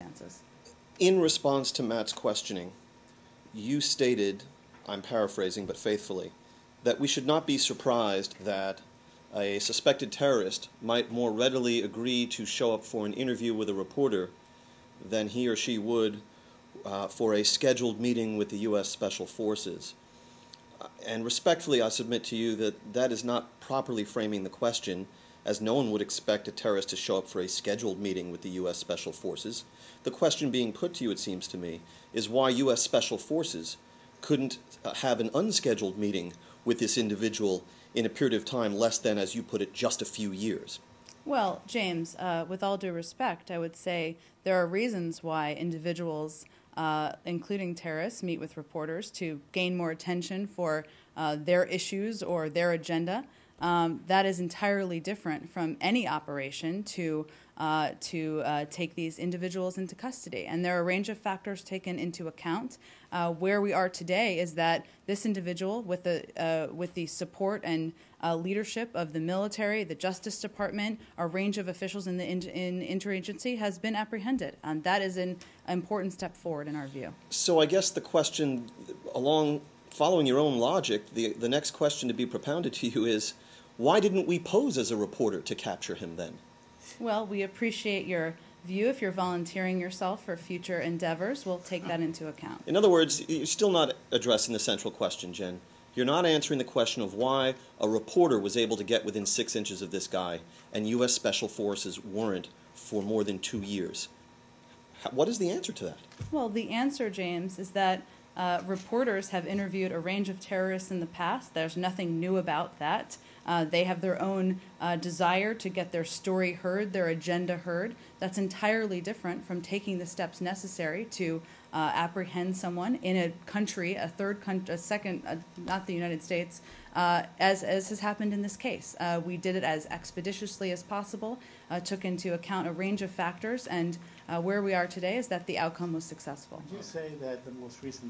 circumstances. In response to Matt's questioning, you stated, I'm paraphrasing but faithfully, that we should not be surprised that a suspected terrorist might more readily agree to show up for an interview with a reporter than he or she would for a scheduled meeting with the U.S. Special Forces. And respectfully, I submit to you that that is not properly framing the question, as no one would expect a terrorist to show up for a scheduled meeting with the U.S. Special Forces. The question being put to you, it seems to me, is why U.S. Special Forces couldn't have an unscheduled meeting with this individual in a period of time less than, as you put it, just a few years. Well, James, with all due respect, I would say there are reasons why individuals, including terrorists, meet with reporters to gain more attention for their issues or their agenda. That is entirely different from any operation to take these individuals into custody. And there are a range of factors taken into account. Where we are today is that this individual, with the support and leadership of the military, the Justice Department, a range of officials in the interagency, has been apprehended. And that is an important step forward in our view. So I guess the question, following your own logic, the next question to be propounded to you is, why didn't we pose as a reporter to capture him then? Well, we appreciate your view. If you're volunteering yourself for future endeavors, we'll take that into account. In other words, you're still not addressing the central question, Jen. You're not answering the question of why a reporter was able to get within 6 inches of this guy and U.S. Special Forces weren't for more than 2 years. What is the answer to that? Well, the answer, James, is that reporters have interviewed a range of terrorists in the past. There's nothing new about that. They have their own desire to get their story heard, their agenda heard. That's entirely different from taking the steps necessary to apprehend someone in a country, a third country, a second, not the United States, as has happened in this case. We did it as expeditiously as possible, took into account a range of factors, and where we are today is that the outcome was successful. Would you say that the most recent